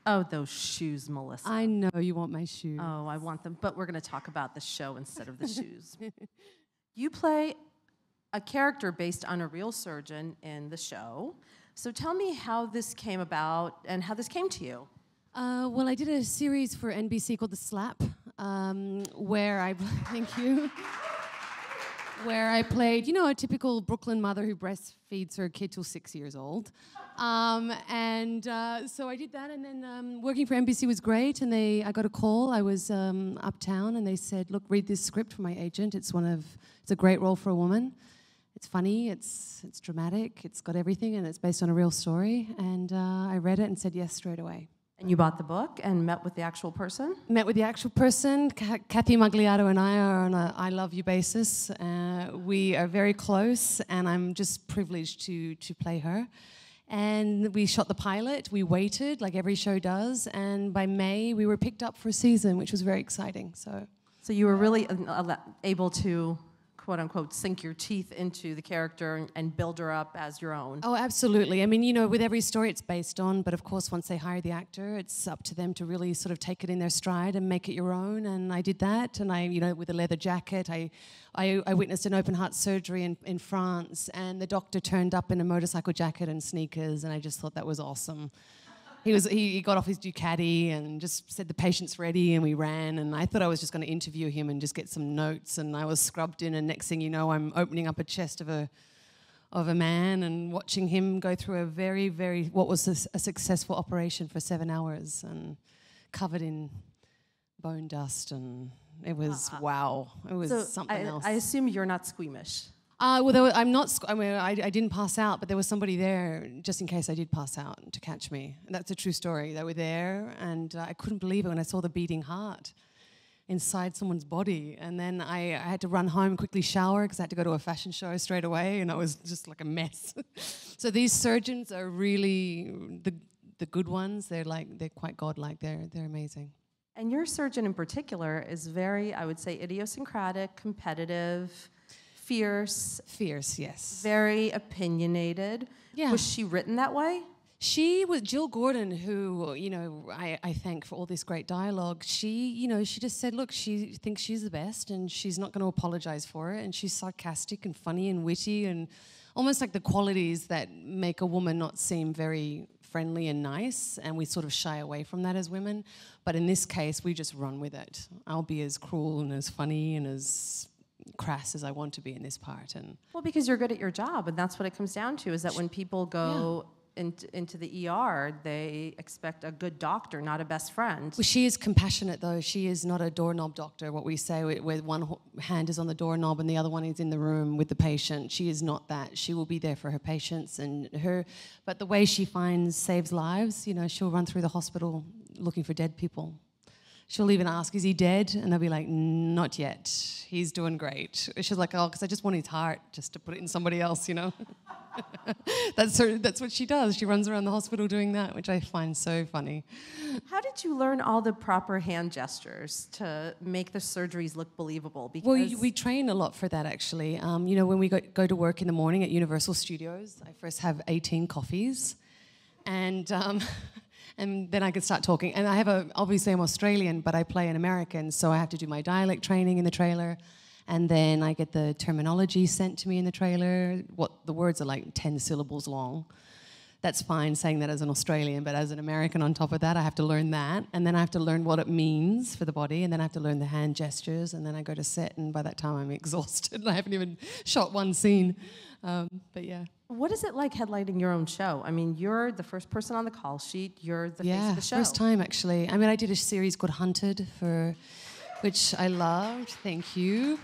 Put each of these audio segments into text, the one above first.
Oh, those shoes, Melissa. I know you want my shoes. Oh, I want them, but we're going to talk about the show instead of the shoes. You play a character based on a real surgeon in the show. So tell me how this came about and how this came to you. Well, I did a series for NBC called The Slap, where I, thank you, where I played, you know, a typical Brooklyn mother who breastfeeds her kid till 6 years old. So I did that, and then working for NBC was great, and I got a call. I was uptown, and they said, look, read this script from my agent. It's a great role for a woman. It's funny, it's dramatic, it's got everything, and it's based on a real story. And I read it and said yes straight away. And you bought the book and met with the actual person? Met with the actual person. Kathy Magliato and I are on a I love you basis. We are very close, and I'm just privileged to play her. And we shot the pilot, we waited, like every show does, and by May we were picked up for a season, which was very exciting. So you were really able to, quote unquote, sink your teeth into the character and build her up as your own. Oh, absolutely. I mean, you know, with every story it's based on, but of course once they hire the actor, it's up to them to really sort of take it in their stride and make it your own, and I did that, and I, you know, with a leather jacket, I witnessed an open heart surgery in France, and the doctor turned up in a motorcycle jacket and sneakers, and I just thought that was awesome. He got off his Ducati and just said the patient's ready, and we ran, and I thought I was just going to interview him and just get some notes, and I was scrubbed in, and next thing you know, I'm opening up a chest of a man and watching him go through a very, very, what was a successful operation for 7 hours, and covered in bone dust, and it was, wow, it was something else. I assume you're not squeamish. Well, I'm not. I mean, I didn't pass out, but there was somebody there just in case I did pass out to catch me. And that's a true story. They were there, and I couldn't believe it when I saw the beating heart inside someone's body. And then I had to run home, quickly shower, because I had to go to a fashion show straight away, and I was just like a mess. So these surgeons are really the good ones. They're quite godlike. They're amazing. And your surgeon in particular is very, I would say, idiosyncratic, competitive. Fierce, yes. Very opinionated. Yeah. Was she written that way? She was Jill Gordon, who, you know, I thank for all this great dialogue. She, you know, she just said, look, she thinks she's the best, and she's not going to apologize for it, and she's sarcastic and funny and witty, and almost like the qualities that make a woman not seem very friendly and nice, and we sort of shy away from that as women. But in this case, we just run with it. I'll be as cruel and as funny and as crass as I want to be in this part. And well, because you're good at your job, and that's what it comes down to, is that when people go into the ER, they expect a good doctor, not a best friend. Well, she is compassionate, though. She is not a doorknob doctor, what we say, where one hand is on the doorknob and the other one is in the room with the patient. She is not that. She will be there for her patients, but the way she saves lives, you know, she'll run through the hospital looking for dead people. She'll even ask, is he dead? And they'll be like, not yet. He's doing great. She's like, oh, because I just want his heart just to put it in somebody else, you know? That's what she does. She runs around the hospital doing that, which I find so funny. How did you learn all the proper hand gestures to make the surgeries look believable? Because well, we train a lot for that, actually. You know, when we go to work in the morning at Universal Studios, I first have 18 coffees, and then I could start talking. And obviously I'm Australian, but I play an American, so I have to do my dialect training in the trailer. And then I get the terminology sent to me in the trailer. The words are like 10 syllables long. That's fine saying that as an Australian, but as an American on top of that, I have to learn that. And then I have to learn what it means for the body, and then I have to learn the hand gestures, and then I go to set, and by that time I'm exhausted, and I haven't even shot one scene. But yeah. What is it like headlining your own show? I mean, you're the first person on the call sheet. You're the face of the show. First time, actually. I mean, I did a series called Hunted, which I loved. Thank you.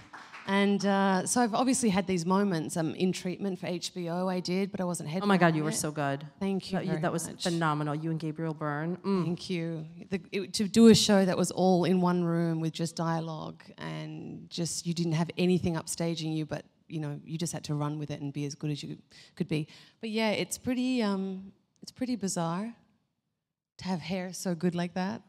And so I've obviously had these moments. In treatment for HBO, I did, but I wasn't headlining. Oh my God, you were so good. Thank you. That was phenomenal. You and Gabriel Byrne. Thank you. To do a show that was all in one room with just dialogue, and just you didn't have anything upstaging you, but you know, you just had to run with it and be as good as you could be. But yeah, it's pretty bizarre to have hair so good like that,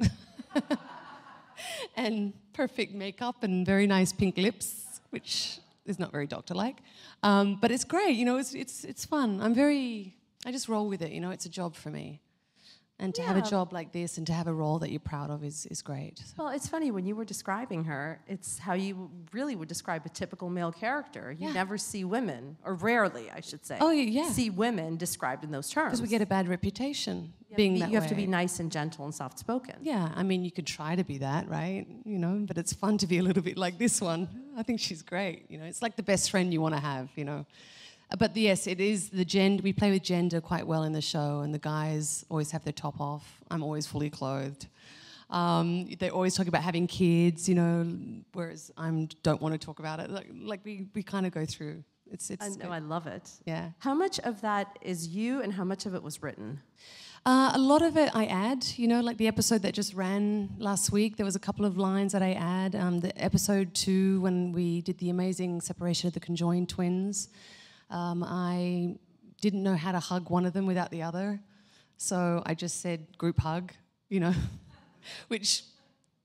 and perfect makeup and very nice pink lips, which is not very doctor-like. But it's great, you know, it's fun. I just roll with it, you know, it's a job for me. And to have a job like this and to have a role that you're proud of is great. So. Well, it's funny, when you were describing her, it's how you really would describe a typical male character. You never see women, or rarely, I should say, see women described in those terms. Because we get a bad reputation being that way. You have to be nice and gentle and soft-spoken. Yeah, I mean, you could try to be that, right? You know, but it's fun to be a little bit like this one. I think she's great. You know, it's like the best friend you want to have, you know. But yes, it is the gender. We play with gender quite well in the show, and the guys always have their top off. I'm always fully clothed. They always talk about having kids, you know, whereas I don't want to talk about it. Like we kind of go through. It's. I know, I love it. Yeah. How much of that is you, and how much of it was written? A lot of it I add, you know, like the episode that just ran last week, there was a couple of lines that I add. The episode 2, when we did the amazing separation of the conjoined twins. I didn't know how to hug one of them without the other, so I just said group hug, you know, which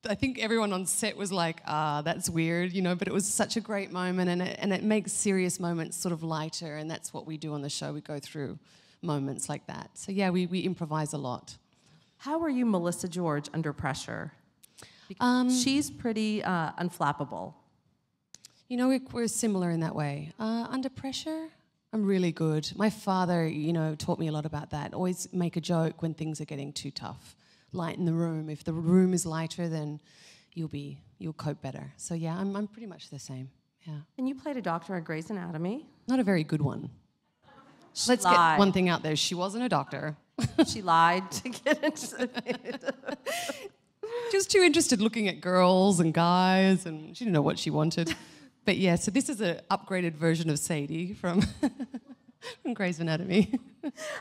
I think everyone on set was like, that's weird, you know, but it was such a great moment, and it makes serious moments sort of lighter, and that's what we do on the show. We go through moments like that. So yeah, we improvise a lot. How are you, Melissa George, under pressure? Because she's pretty unflappable. You know, we're similar in that way. Under pressure, I'm really good. My father, you know, taught me a lot about that. Always make a joke when things are getting too tough. Lighten the room. If the room is lighter, then you'll cope better. So yeah, I'm pretty much the same. Yeah. And you played a doctor at Grey's Anatomy. Not a very good one. Let's get one thing out there. She wasn't a doctor. She lied to get into it. She was too interested looking at girls and guys, and she didn't know what she wanted. But yeah, so this is an upgraded version of Sadie from Grey's Anatomy.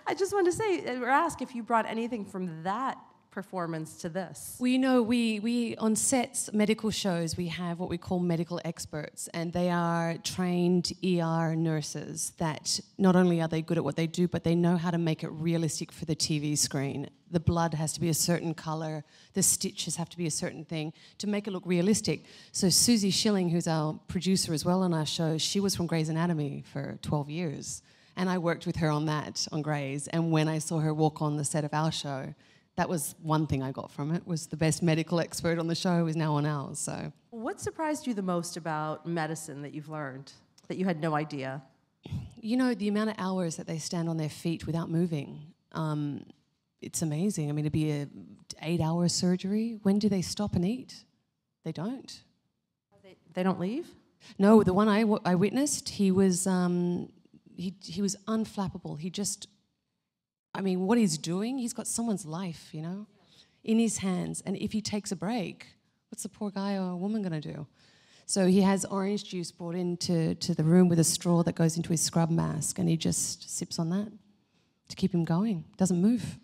I just wanted to say, or ask if you brought anything from that performance to this. Well, you know, we on sets, medical shows, we have what we call medical experts, and they are trained ER nurses that not only are they good at what they do, but they know how to make it realistic for the TV screen. The blood has to be a certain color, the stitches have to be a certain thing to make it look realistic. So Susie Schilling, who's our producer as well on our show, she was from Grey's Anatomy for 12 years. And I worked with her on that, on Grey's. And when I saw her walk on the set of our show, that was one thing I got from it, was the best medical expert on the show is now on ours. So, what surprised you the most about medicine that you've learned, that you had no idea? You know, the amount of hours that they stand on their feet without moving. It's amazing. I mean, it'd be an 8-hour surgery. When do they stop and eat? They don't. They don't leave? No, the one I witnessed, he was he was unflappable. He just, I mean, what he's doing, he's got someone's life, you know, in his hands. And if he takes a break, what's the poor guy or woman going to do? So he has orange juice brought into the room with a straw that goes into his scrub mask, and he just sips on that to keep him going. Doesn't move.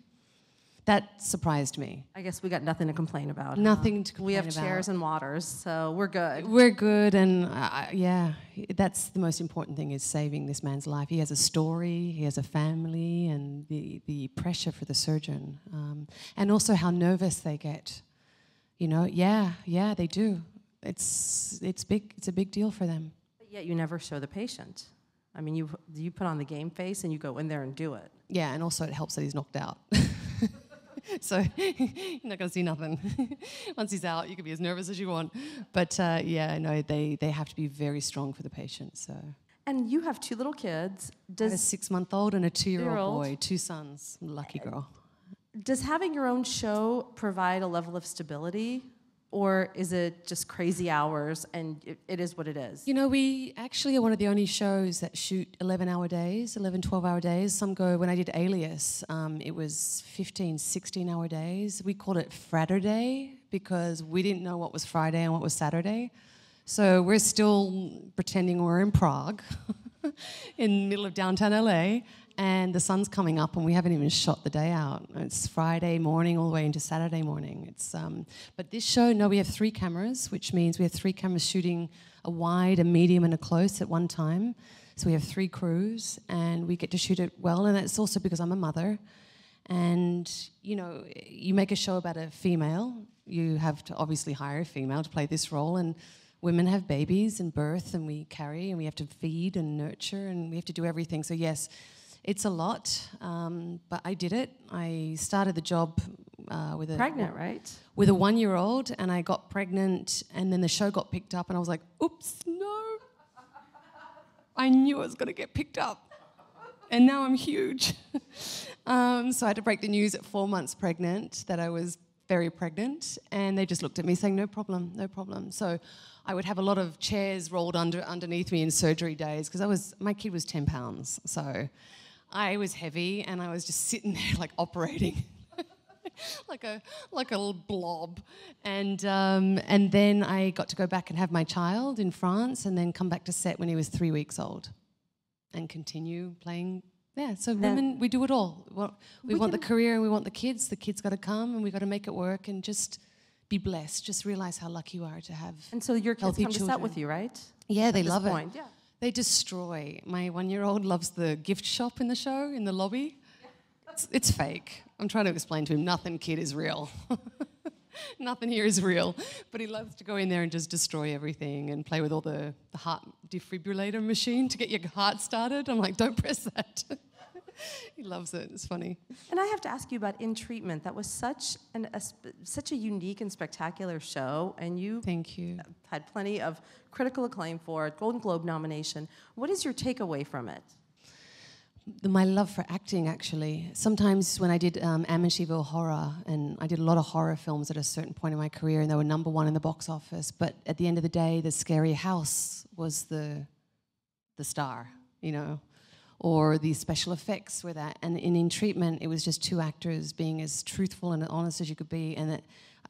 That surprised me. I guess we got nothing to complain about. Nothing to complain about. We have chairs and waters, so we're good. We're good, and yeah, that's the most important thing, is saving this man's life. He has a story, he has a family, and the pressure for the surgeon, and also how nervous they get. You know, yeah, they do. It's big. It's a big deal for them. But yet you never show the patient. I mean, you put on the game face and you go in there and do it. Yeah, and also it helps that he's knocked out. So you're not going to see nothing. Once he's out, you can be as nervous as you want. But yeah, no, they have to be very strong for the patient. So. And you have 2 little kids. I have a 6-month-old and a 2-year-old boy, 2 sons. Lucky girl. Does having your own show provide a level of stability? Or is it just crazy hours and it is what it is? You know, we actually are one of the only shows that shoot 11-hour days, 11, 12-hour days. Some go, when I did Alias, it was 15, 16-hour days. We called it Fraturday because we didn't know what was Friday and what was Saturday. So we're still pretending we're in Prague, in the middle of downtown LA, and the sun's coming up and we haven't even shot the day out. It's Friday morning all the way into Saturday morning. It's but this show, no, we have 3 cameras, which means we have 3 cameras shooting a wide, a medium, and a close at one time. So we have 3 crews, and we get to shoot it well. And that's also because I'm a mother. And, you know, you make a show about a female, you have to obviously hire a female to play this role. And women have babies and birth, and we carry, and we have to feed and nurture, and we have to do everything. So yes, It's a lot, but I did it. I started the job with a... Pregnant, right? With a 1-year-old, and I got pregnant, and then the show got picked up, and I was like, oops, no. I knew I was going to get picked up, and now I'm huge. So I had to break the news at 4 months pregnant that I was very pregnant, and they just looked at me saying, no problem, no problem. So I would have a lot of chairs rolled underneath me in surgery days, because my kid was 10 pounds, so I was heavy, and I was just sitting there like operating. like a little blob, and then I got to go back and have my child in France, and then come back to set when he was 3 weeks old, and continue playing. Yeah, so women, we do it all. We want the career, and we want the kids. The kids got to come, and we got to make it work, and just be blessed. Just realize how lucky you are to have. And so your kids come to set with you, right? Yeah, they love it. Yeah. They destroy. My 1-year-old loves the gift shop in the show, in the lobby. It's fake. I'm trying to explain to him, nothing, kid, is real. Nothing here is real. But he loves to go in there and just destroy everything and play with all the heart defibrillator machine to get your heart started. I'm like, don't press that. He loves it. It's funny. And I have to ask you about In Treatment. That was such a unique and spectacular show, and you Thank you. Had plenty of critical acclaim for it, Golden Globe nomination. What is your takeaway from it? My love for acting, actually. Sometimes when I did Amityville Horror, and I did a lot of horror films at a certain point in my career, and they were #1 in the box office, but at the end of the day, the scary house was the star, you know, or the special effects were that. And in Treatment, it was just 2 actors being as truthful and honest as you could be, and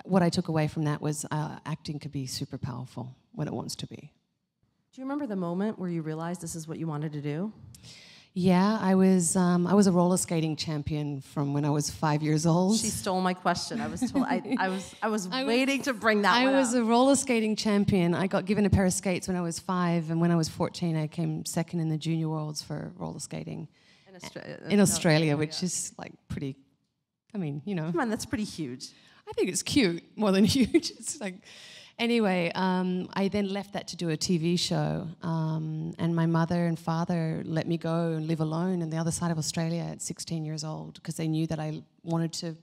what I took away from that was acting could be super powerful when it wants to be. Do you remember the moment where you realized this is what you wanted to do? Yeah, I was a roller skating champion from when I was 5 years old. She stole my question. I was told I was waiting to bring that one up. I was a roller skating champion. I got given a pair of skates when I was 5, and when I was 14, I came second in the junior worlds for roller skating in Australia, which is like pretty. I mean, you know. Come on, that's pretty huge. I think it's cute more than huge. It's like. Anyway, I then left that to do a TV show, and my mother and father let me go and live alone on the other side of Australia at 16 years old, because they knew that I wanted to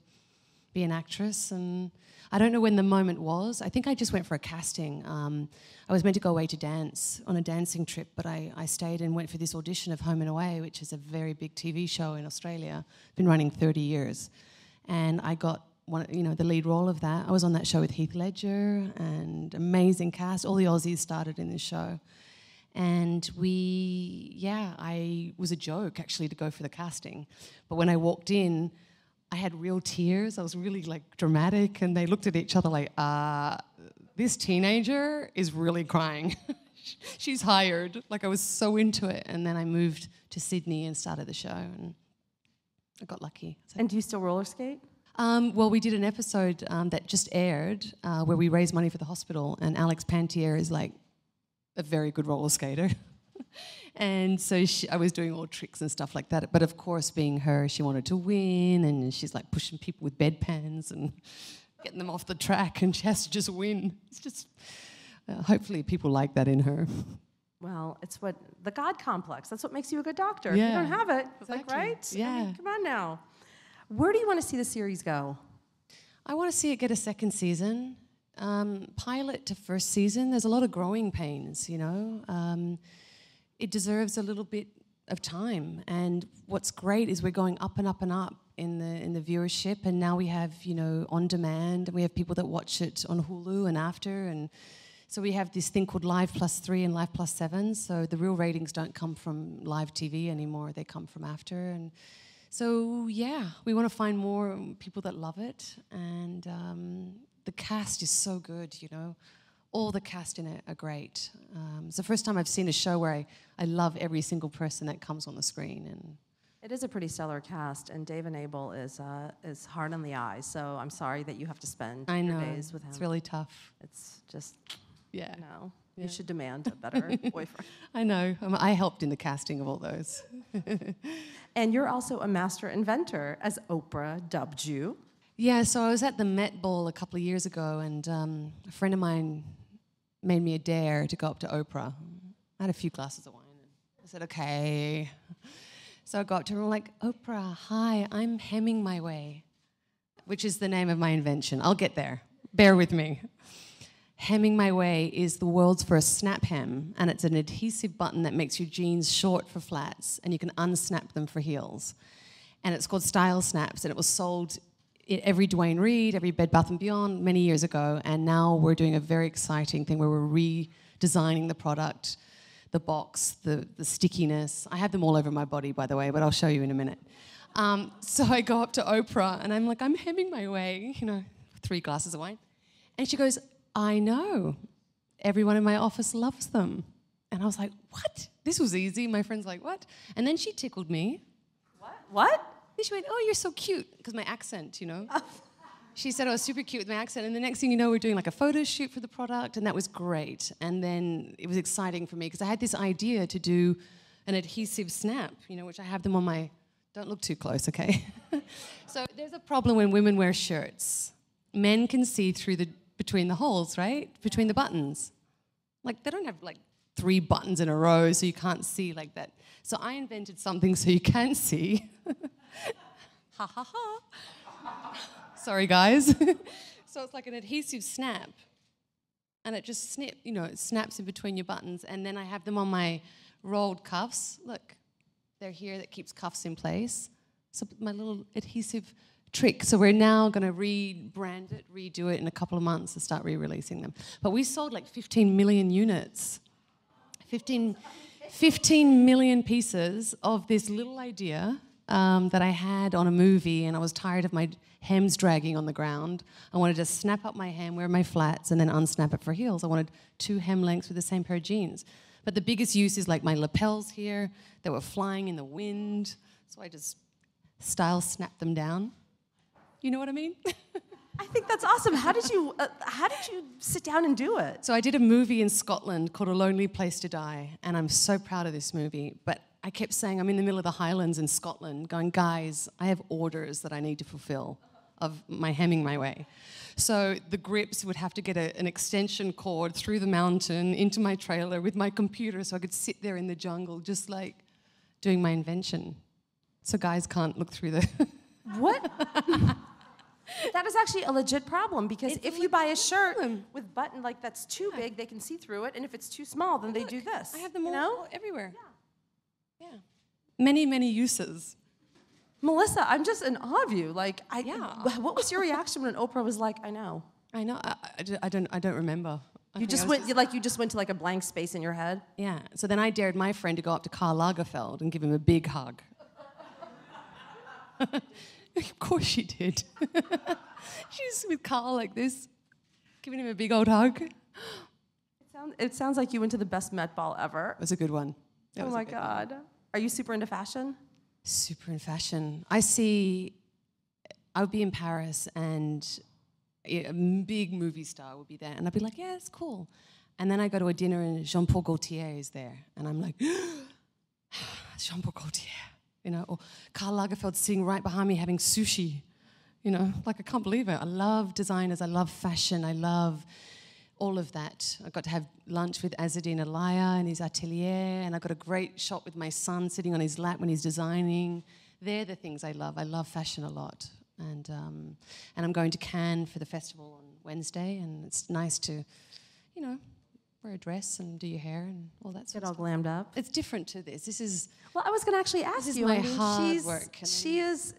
be an actress. And I don't know when the moment was. I think I just went for a casting. I was meant to go away to dance on a dancing trip, but I stayed and went for this audition of Home and Away, which is a very big TV show in Australia. Been running 30 years, and I got the lead role of that. I was on that show with Heath Ledger, and amazing cast. All the Aussies started in this show. And I was a joke, actually, to go for the casting. But when I walked in, I had real tears. I was really, dramatic, and they looked at each other like, this teenager is really crying. She's hired. I was so into it. And then I moved to Sydney and started the show, and I got lucky. So. And do you still roller skate? Well, we did an episode that just aired where we raised money for the hospital, and Alex Panttiere is a very good roller skater. And so I was doing all tricks and stuff like that. But of course, being her, she wanted to win, and she's pushing people with bedpans and getting them off the track, and she has to just win. It's just, hopefully people like that in her. Well, it's the God complex. That's what makes you a good doctor. Yeah, if you don't have it, exactly. Right? Yeah. I mean, come on now. Where do you want to see the series go? I want to see it get a second season. Pilot to first season, there's a lot of growing pains, you know. It deserves a little bit of time. And what's great is we're going up and up and up in the viewership. And now we have, on demand. And we have people that watch it on Hulu and after. And so we have this thing called Live +3 and Live +7. So the real ratings don't come from live TV anymore. They come from after. And so, we want to find more people that love it, and the cast is so good, All the cast in it are great. It's the first time I've seen a show where I love every single person that comes on the screen. And it is a pretty stellar cast, and Dave and Abel is hard on the eyes, so I'm sorry that you have to spend your days with him. It's really tough. It's just, no. Yeah. You should demand a better boyfriend. I know. I helped in the casting of all those. And you're also a master inventor, as Oprah dubbed you. Yeah, so I was at the Met Ball a couple of years ago, and a friend of mine made me a dare to go up to Oprah. I had a few glasses of wine, and I said, okay. So I go up to her and I'm like, Oprah, hi, I'm hemming my way, which is the name of my invention. I'll get there. Bear with me. Hemming my way is the world's first snap hem, and it's an adhesive button that makes your jeans short for flats, and you can unsnap them for heels. And it's called Style Snaps, and it was sold in every Dwayne Reed, every Bed Bath & Beyond many years ago, and now we're doing a very exciting thing where we're redesigning the product, the box, the stickiness. I have them all over my body, by the way, but I'll show you in a minute. So I go up to Oprah, and I'm like, I'm hemming my way, 3 glasses of wine. And she goes, I know. Everyone in my office loves them. And I was like, what? This was easy. My friend's like, what? And then she tickled me. What? Then she went, oh, you're so cute. Because my accent, She said I was super cute with my accent. And the next thing you know, we're doing like a photo shoot for the product. And that was great. And then it was exciting for me because I had this idea to do an adhesive snap, which I have them on my... Don't look too close, okay? So there's a problem when women wear shirts. Men can see through between the holes, right? Between the buttons. Like, they don't have, 3 buttons in a row, so you can't see like that. So I invented something so you can see. Ha, ha, ha. Sorry, guys. So it's like an adhesive snap. And it just it snaps in between your buttons. And then I have them on my rolled cuffs. Look, they're here, that keeps cuffs in place. So my little adhesive trick. So we're now going to rebrand it, redo it in a couple of months to start re-releasing them. But we sold 15 million units. 15 million pieces of this little idea that I had on a movie, and I was tired of my hems dragging on the ground. I wanted to snap up my hem, wear my flats, and then unsnap it for heels. I wanted 2 hem lengths with the same pair of jeans. But the biggest use is my lapels here that were flying in the wind. So I just style snapped them down. You know what I mean? I think that's awesome. How did you sit down and do it? So I did a movie in Scotland called A Lonely Place to Die, and I'm so proud of this movie. But I kept saying, I'm in the middle of the Highlands in Scotland, going, guys, I have orders that I need to fulfill of my hemming my way. So the grips would have to get an extension cord through the mountain into my trailer with my computer so I could sit there in the jungle just doing my invention. So guys can't look through the... What? That is actually a legit problem because if you buy a shirt with button that's too big, they can see through it, and if it's too small, then they do this. I have them all everywhere. Yeah. Many, many uses. Melissa, I'm just in awe of you. What was your reaction when Oprah was like, I know? I know. I don't remember. You just went to a blank space in your head? Yeah. So then I dared my friend to go up to Karl Lagerfeld and give him a big hug. Of course she did. She's with Carl like this, giving him a big old hug. It sounds like you went to the best Met Ball ever. It was a good one. Oh my God. Are you super into fashion? Super in fashion. I would be in Paris and a big movie star would be there. And I'd be like, yeah, it's cool. And then I go to a dinner and Jean-Paul Gaultier is there. And I'm like, Jean-Paul Gaultier. Or Karl Lagerfeld sitting right behind me having sushi. I can't believe it. I love designers. I love fashion. I love all of that. I got to have lunch with Azzedine Alaya in his atelier, and I got a great shot with my son sitting on his lap when he's designing. They're the things I love. I love fashion a lot. And I'm going to Cannes for the festival on Wednesday, and it's nice to, wear a dress and do your hair and all that sort of stuff. Get all glammed up. It's different to this. This is... Well, I was going to actually ask you. This is my hard work. She's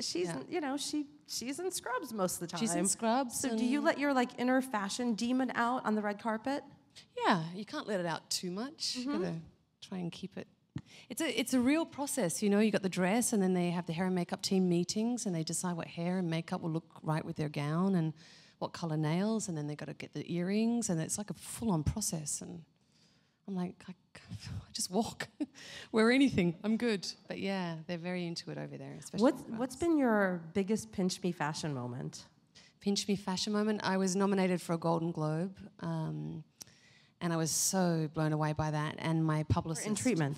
in scrubs most of the time. She's in scrubs. So do you let your inner fashion demon out on the red carpet? Yeah, you can't let it out too much. You got to try and keep it. It's a real process, You got the dress, and then they have the hair and makeup team meetings, and they decide what hair and makeup will look right with their gown, and what color nails, and then they got to get the earrings, and it's like a full-on process. And I'm like, I just walk, wear anything, I'm good. But yeah, they're very into it over there, especially. What's been your biggest pinch me fashion moment? Pinch me fashion moment. I was nominated for a Golden Globe, and I was so blown away by that. And my publicist for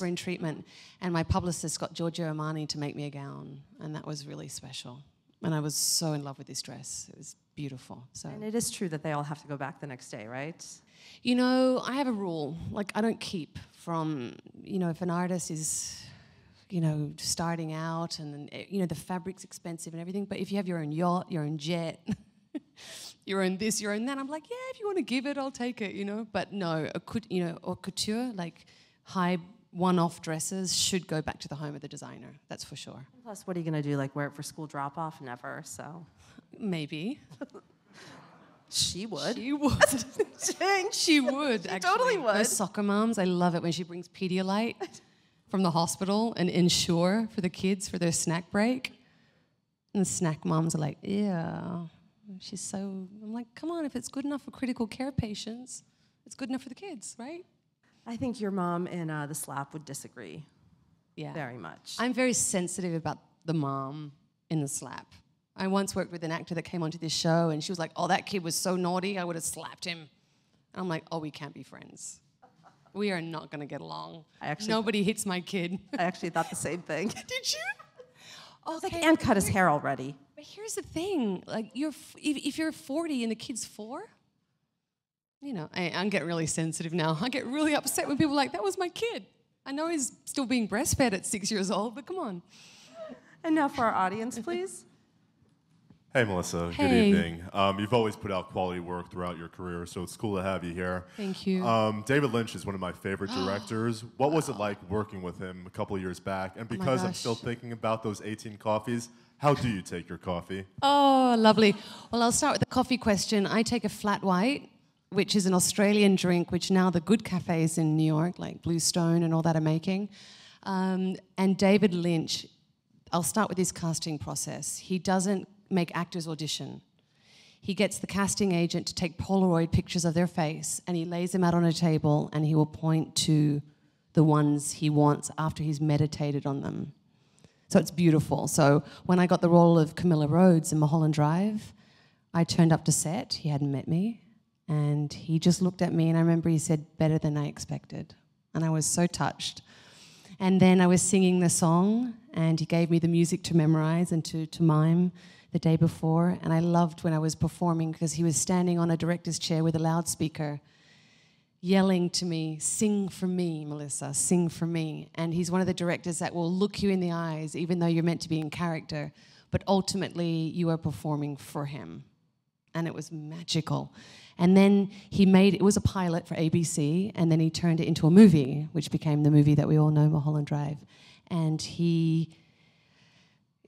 In Treatment, and my publicist got Giorgio Armani to make me a gown, and that was really special. And I was so in love with this dress. It was beautiful. So. And it is true that they all have to go back the next day, right? I have a rule. I don't keep from, if an artist is starting out, and the fabric's expensive and everything. But if you have your own yacht, your own jet, your own this, your own that, I'm like, yeah, if you want to give it, I'll take it, But no, or couture, like high one-off dresses should go back to the home of the designer. That's for sure. Plus, what are you going to do? Like wear it for school drop-off? Never. So maybe. She would. She would. She would, actually. Totally would. Those soccer moms, I love it when she brings Pedialyte from the hospital and Ensure for the kids for their snack break. And the snack moms are like, yeah, I'm like, come on, if it's good enough for critical care patients, it's good enough for the kids, right? I think your mom and the slap would disagree. Yeah. Very much. I'm very sensitive about the mom in the slap. I once worked with an actor that came onto this show, and she was like, oh, that kid was so naughty, I would have slapped him. And I'm like, oh, we can't be friends. We are not going to get along. Nobody hits my kid. I actually thought the same thing. Did you? Oh, like, and cut his hair already. But here's the thing. Like, if you're 40 and the kid's 4, I'm getting really sensitive now. I get really upset when people are like, that was my kid. I know he's still being breastfed at 6 years old, but come on. And now for our audience, please. Hey, Melissa. Hey. Good evening. You've always put out quality work throughout your career, so it's cool to have you here. Thank you. David Lynch is one of my favorite directors. What was it like working with him a couple of years back? And because I'm still thinking about those 18 coffees, how do you take your coffee? Oh, lovely. Well, I'll start with the coffee question. I take a flat white, which is an Australian drink, which now the good cafes in New York, like Blue Stone and all that, are making. And David Lynch, I'll start with his casting process. He doesn't make actors audition. He gets the casting agent to take Polaroid pictures of their face, and he lays them out on a table, and he will point to the ones he wants after he's meditated on them. So it's beautiful. So when I got the role of Camilla Rhodes in Mulholland Drive, I turned up to set. He hadn't met me, and he just looked at me, and I remember he said, better than I expected. And I was so touched. And then I was singing the song, and he gave me the music to memorize and to mime the day before. And I loved when I was performing because he was standing on a director's chair with a loudspeaker yelling to me, sing for me, Melissa, sing for me. And he's one of the directors that will look you in the eyes even though you're meant to be in character, but ultimately you are performing for him. And it was magical. And then it was a pilot for ABC, and then he turned it into a movie, which became the movie that we all know, Mulholland Drive. And he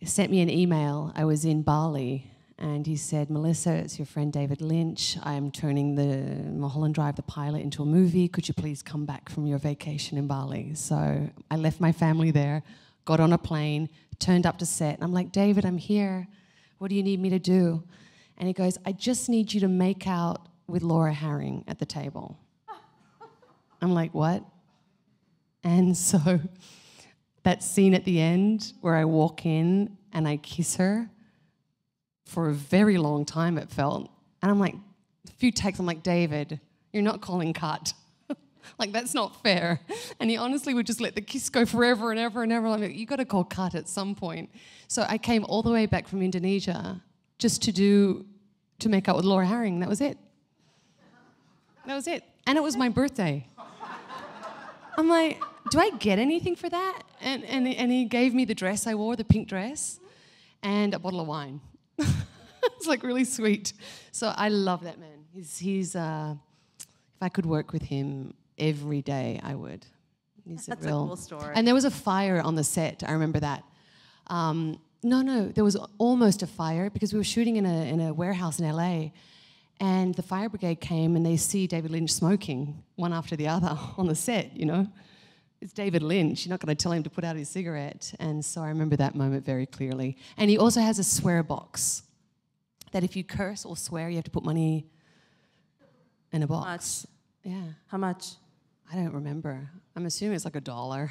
sent me an email. I was in Bali, and he said, Melissa, it's your friend David Lynch. I'm turning the Mulholland Drive, the pilot, into a movie. Could you please come back from your vacation in Bali? So I left my family there, got on a plane, turned up to set, and I'm like, David, I'm here. What do you need me to do? And he goes, I just need you to make out with Laura Harring at the table. I'm like, what? And so that scene at the end where I walk in and I kiss her for a very long time, it felt. And I'm like, a few takes, I'm like, David, you're not calling cut. Like, that's not fair. And he honestly would just let the kiss go forever and ever and ever. I'm like, you got to call cut at some point. So I came all the way back from Indonesia just to make out with Laura Harring. That was it. That was it. And it was my birthday. I'm like, do I get anything for that? And he gave me the dress I wore, the pink dress, and a bottle of wine. It's like really sweet. So I love that man. He's if I could work with him every day, I would. He's That's a cool story. And there was a fire on the set. I remember that. No, there was almost a fire because we were shooting in a warehouse in LA, and the fire brigade came and they see David Lynch smoking one after the other on the set, you know. It's David Lynch. You're not going to tell him to put out his cigarette. And so I remember that moment very clearly. And he also has a swear box that if you curse or swear, you have to put money in a box. How much? Yeah. How much? I don't remember. I'm assuming it's like $1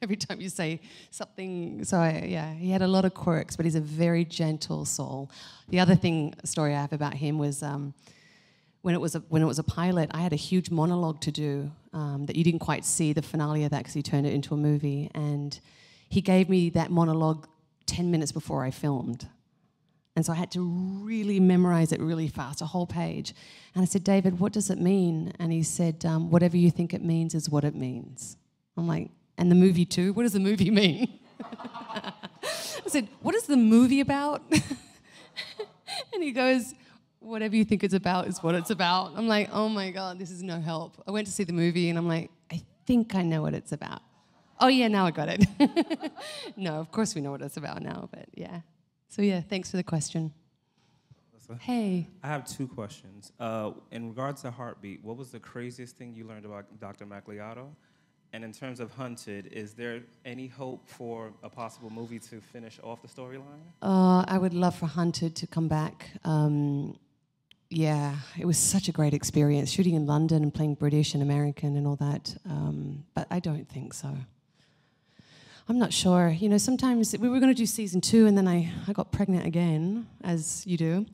every time you say something. So he had a lot of quirks, but he's a very gentle soul. The other story I have about him was when it was a pilot, I had a huge monologue to do that you didn't quite see the finale of that because he turned it into a movie, and he gave me that monologue 10 minutes before I filmed. And so I had to really memorize it really fast, a whole page. And I said, David, what does it mean? And he said, whatever you think it means is what it means. I'm like, and the movie too? What does the movie mean? said, what is the movie about? And he goes, whatever you think it's about is what it's about. I'm like, oh my God, this is no help. I went to see the movie and I'm like, I think I know what it's about. Oh yeah, now I got it. No, of course we know what it's about now, but yeah. So yeah, thanks for the question. Hey. I have two questions. In regards to Heartbeat, what was the craziest thing you learned about Dr. Macliato? And in terms of Hunted, is there any hope for a possible movie to finish off the storyline? I would love for Hunted to come back. Yeah, it was such a great experience, shooting in London and playing British and American and all that. But I don't think so. I'm not sure. You know, sometimes we were going to do season 2 and then I got pregnant again, as you do.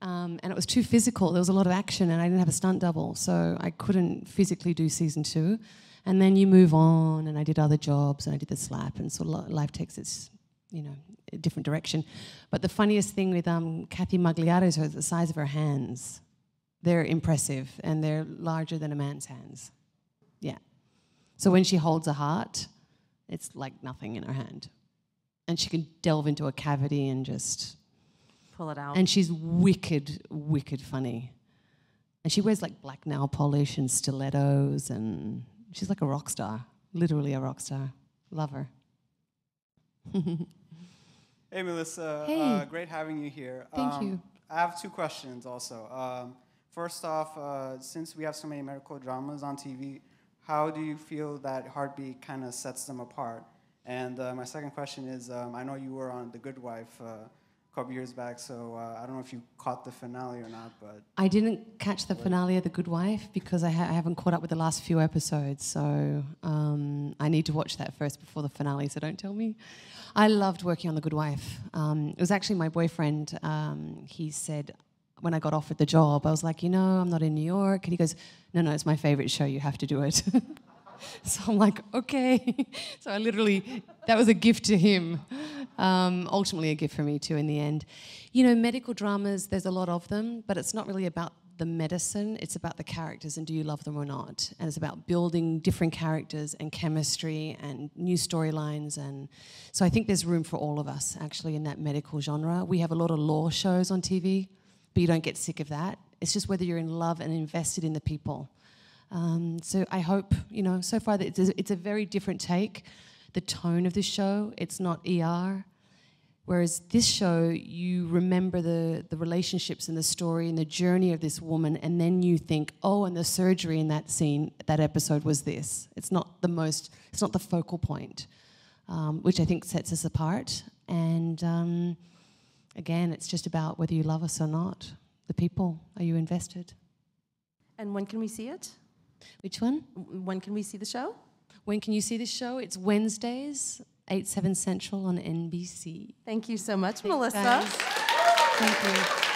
And it was too physical. There was a lot of action and I didn't have a stunt double, so I couldn't physically do season 2. And then you move on, and I did other jobs, and I did the slap, and sort of life takes its, you know, a different direction. But the funniest thing with Kathy Magliato is the size of her hands. They're impressive, and they're larger than a man's hands. Yeah. So when she holds a heart, it's like nothing in her hand. And she can delve into a cavity and just... pull it out. And she's wicked, wicked funny. And she wears like black nail polish and stilettos, and she's like a rock star, literally a rock star. Love her. Hey, Melissa. Hey. Great having you here. Thank you. I have two questions also. First off, since we have so many medical dramas on TV, how do you feel that Heartbeat kind of sets them apart? And my second question is, I know you were on The Good Wife a couple years back, so I don't know if you caught the finale or not, but... I didn't catch the finale of The Good Wife because I haven't caught up with the last few episodes, so I need to watch that first before the finale, so don't tell me. I loved working on The Good Wife. It was actually my boyfriend. He said, when I got offered the job, I was like, you know, I'm not in New York. And he goes, no, it's my favorite show. You have to do it. So I'm like, okay. So I literally, that was a gift to him. Ultimately a gift for me too in the end. You know, medical dramas, there's a lot of them, but it's not really about the medicine. It's about the characters and do you love them or not. And it's about building different characters and chemistry and new storylines. And so I think there's room for all of us actually in that medical genre. We have a lot of law shows on TV, but you don't get sick of that. It's just whether you're in love and invested in the people. So I hope, you know, so far that it's a very different take. The tone of the show, it's not ER. Whereas this show, you remember the relationships and the story and the journey of this woman, and then you think, oh, and the surgery in that scene, that episode was this. It's not the focal point, which I think sets us apart. And again, it's just about whether you love us or not. The people, are you invested? And when can we see it? Which one? When can we see the show? When can you see this show? It's Wednesdays, 8/7 Central on NBC. Thank you so much, Thanks, Melissa. guys. Thank you.